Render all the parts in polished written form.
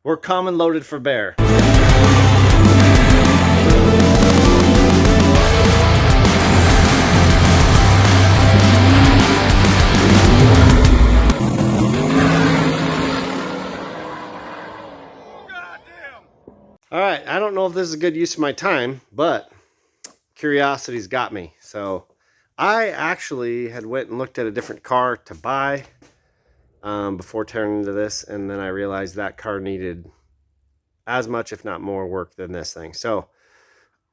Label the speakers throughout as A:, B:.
A: We're common loaded for bear. All right, I don't know if this is a good use of my time, but curiosity's got me. So I actually had went and looked at a different car to buy before turning to this, and then I realized that car needed as much, if not more, work than this thing. So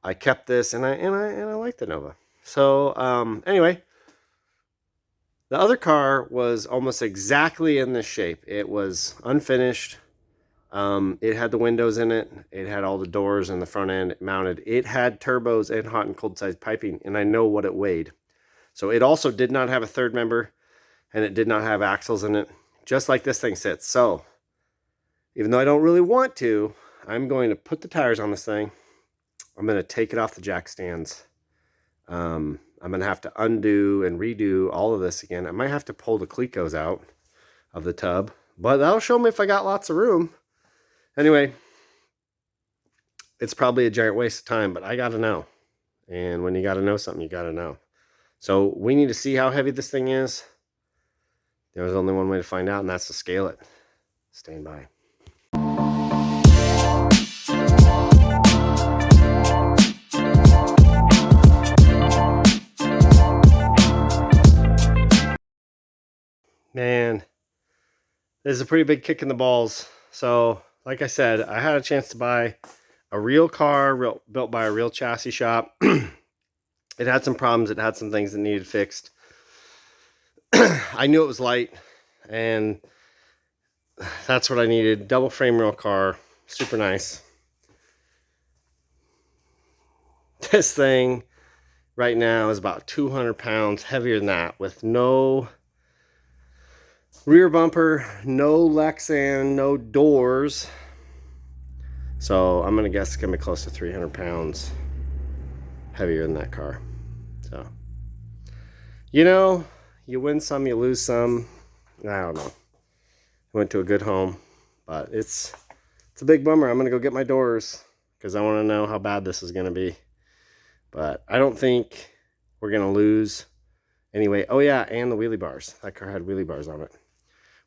A: I kept this, and I like the Nova. So anyway, the other car was almost exactly in this shape. It was unfinished. It had the windows in it. It had all the doors in the front end mounted. It had turbos and hot and cold side piping, and I know what it weighed. So it also did not have a third member, and it did not have axles in it, just like this thing sits. So even though I don't really want to, I'm going to put the tires on this thing. I'm going to take it off the jack stands. I'm going to have to undo and redo all of this again. I might have to pull the Clecos out of the tub, but that'll show me if I got lots of room. Anyway, it's probably a giant waste of time, but I got to know. And when you got to know something, you got to know. So we need to see how heavy this thing is. There's only one way to find out, and that's to scale it. Stand by. Man, this is a pretty big kick in the balls. So, like I said, I had a chance to buy a real car built by a real chassis shop. It had some problems. It had some things that needed fixed. I knew it was light, and that's what I needed. Double frame rail car, super nice. This thing right now is about 200 pounds heavier than that, with no rear bumper, no Lexan, no doors. So I'm gonna guess it's gonna be close to 300 pounds heavier than that car. So, you know, you win some, you lose some. I don't know. I went to a good home, but it's a big bummer. I'm gonna go get my doors because I want to know how bad this is gonna be. But I don't think we're gonna lose anyway. Oh yeah, and the wheelie bars. That car had wheelie bars on it,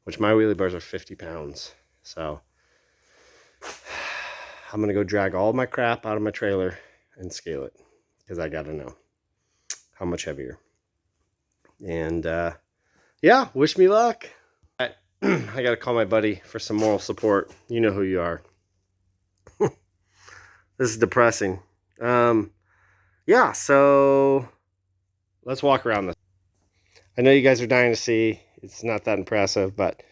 A: which my wheelie bars are 50 pounds. So I'm gonna go drag all my crap out of my trailer and scale it because I gotta know how much heavier. And yeah, wish me luck. I gotta call my buddy for some moral support. You know who you are. This is depressing. Yeah, so let's walk around this. I know you guys are dying to see. It's not that impressive, but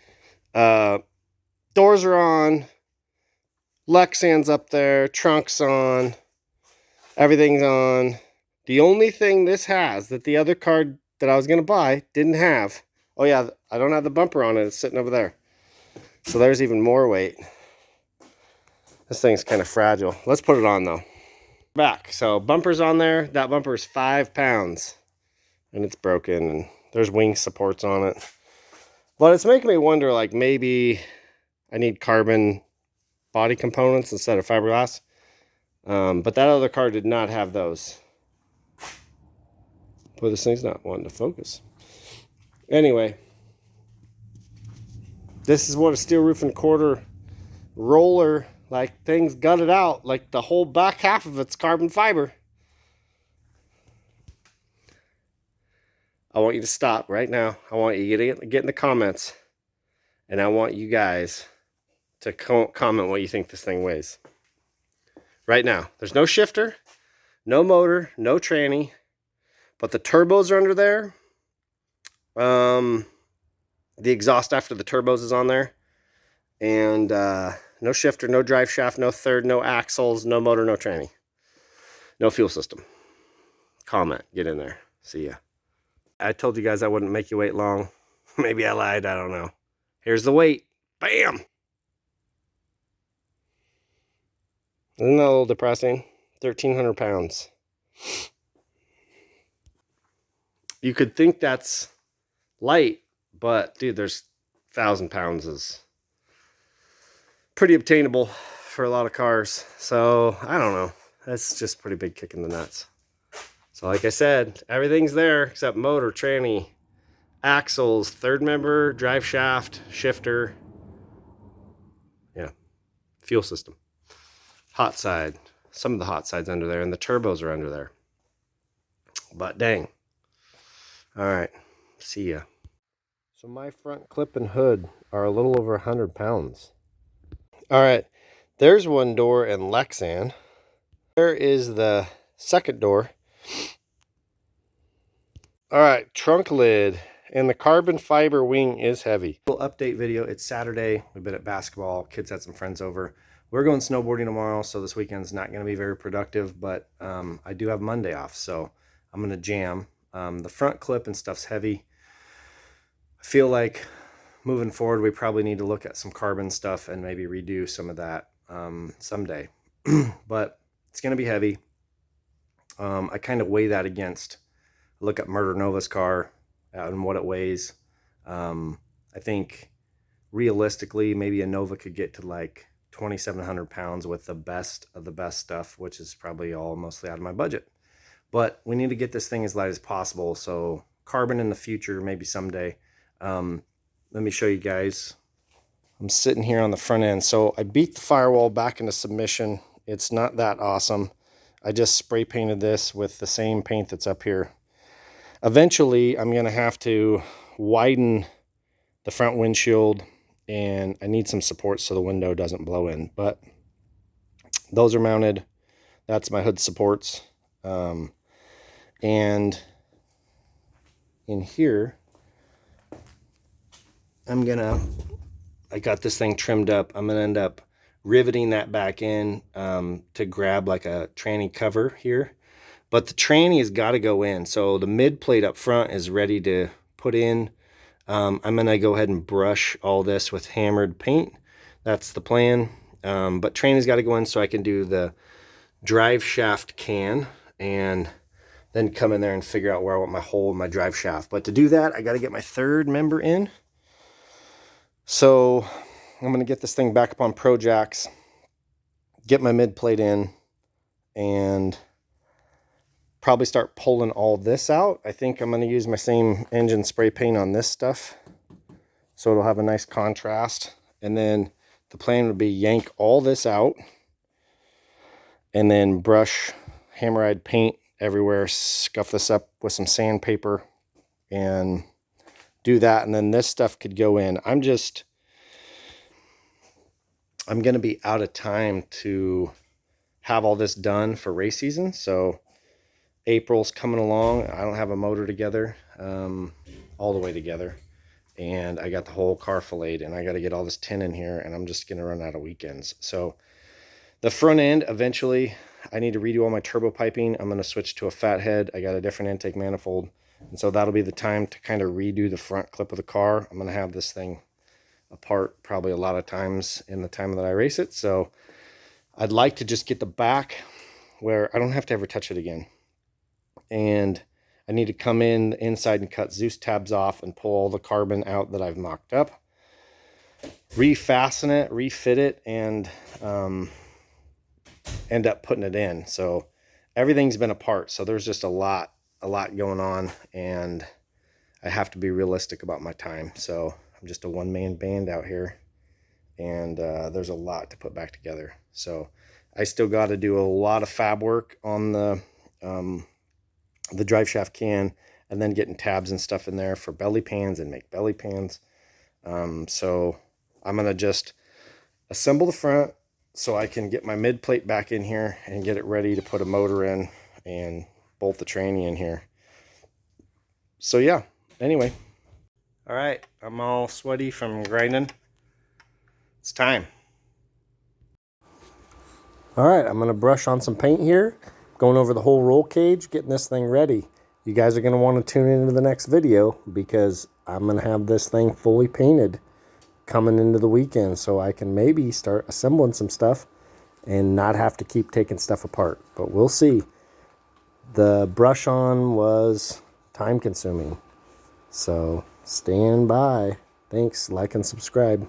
A: doors are on. Lexan's up there. Trunk's on. Everything's on. The only thing this has that the other car that I was going to buy didn't have. Oh yeah, I don't have the bumper on it. It's sitting over there. So there's even more weight. This thing's kind of fragile. Let's put it on though. Back. So bumper's on there. That bumper is 5 pounds. And it's broken. And there's wing supports on it. But it's making me wonder, like, maybe I need carbon body components instead of fiberglass. But that other car did not have those. Boy, this thing's not wanting to focus. Anyway, this is what a steel roof and quarter roller, like, thing's gutted out. Like, the whole back half of it's carbon fiber. I want you to stop right now. I want you to get in the comments. And I want you guys to comment what you think this thing weighs. Right now. There's no shifter, no motor, no tranny. But the turbos are under there. The exhaust after the turbos is on there. And no shifter, no drive shaft, no third, no axles, no motor, no tranny. No fuel system. Comment. Get in there. See ya. I told you guys I wouldn't make you wait long. Maybe I lied. I don't know. Here's the weight. Bam! Isn't that a little depressing? 1,300 pounds. You could think that's light, but dude, there's 1,000 pounds is pretty obtainable for a lot of cars. So I don't know. That's just pretty big kick in the nuts. So like I said, everything's there except motor, tranny, axles, third member, drive shaft, shifter. Yeah, fuel system. Hot side. Some of the hot side's under there, and the turbos are under there. But dang. All right, see ya. So my front clip and hood are a little over 100 pounds. All right, there's one door in Lexan. There is the second door. All right, trunk lid, and the carbon fiber wing is heavy. Little update video. It's Saturday. We've been at basketball. Kids had some friends over. We're going snowboarding tomorrow, so this weekend's not going to be very productive, but I do have Monday off, so I'm going to jam. The front clip and stuff's heavy. I feel like moving forward, we probably need to look at some carbon stuff and maybe redo some of that someday. But it's going to be heavy. I kind of weigh that against, look at Murder Nova's car and what it weighs. I think realistically, maybe a Nova could get to like 2,700 pounds with the best of the best stuff, which is probably all mostly out of my budget. But we need to get this thing as light as possible. So carbon in the future, maybe someday. Let me show you guys. I'm sitting here on the front end. So I beat the firewall back into submission. It's not that awesome. I just spray painted this with the same paint that's up here. Eventually, I'm going to have to widen the front windshield, and I need some support so the window doesn't blow in. But those are mounted. That's my hood supports. And in here, I got this thing trimmed up. I'm going to end up riveting that back in to grab like a tranny cover here. But the tranny has got to go in. So the mid plate up front is ready to put in. I'm going to go ahead and brush all this with hammered paint. That's the plan. But tranny's got to go in so I can do the drive shaft can and then come in there and figure out where I want my hole in my drive shaft. But to do that, I got to get my third member in. So I'm going to get this thing back up on Pro Jacks, get my mid plate in, and probably start pulling all this out. I think I'm going to use my same engine spray paint on this stuff, so it'll have a nice contrast. And then the plan would be yank all this out and then brush hammerite paint everywhere, scuff this up with some sandpaper and do that. And then this stuff could go in. I'm going to be out of time to have all this done for race season. So April's coming along. I don't have a motor together, all the way together. And I got the whole car filleted, and I got to get all this tin in here, and I'm just going to run out of weekends. So the front end, eventually, I need to redo all my turbo piping. I'm going to switch to a fat head. I got a different intake manifold. And so that'll be the time to kind of redo the front clip of the car. I'm going to have this thing apart probably a lot of times in the time that I race it. So I'd like to just get the back where I don't have to ever touch it again. And I need to come in the inside and cut Zeus tabs off and pull all the carbon out that I've mocked up, refasten it, refit it, and end up putting it in. So everything's been apart. So there's just a lot going on, and I have to be realistic about my time. So I'm just a one-man band out here, and there's a lot to put back together. So I still got to do a lot of fab work on the drive shaft can, and then getting tabs and stuff in there for belly pans and make belly pans. So I'm going to just assemble the front so I can get my mid plate back in here and get it ready to put a motor in and bolt the tranny in here. So yeah, anyway. All right, I'm all sweaty from grinding. It's time. All right, I'm going to brush on some paint here, going over the whole roll cage, getting this thing ready. You guys are going to want to tune into the next video because I'm going to have this thing fully painted coming into the weekend, so I can maybe start assembling some stuff and not have to keep taking stuff apart. But we'll see. The brush on was time consuming, so stand by. Thanks, like and subscribe.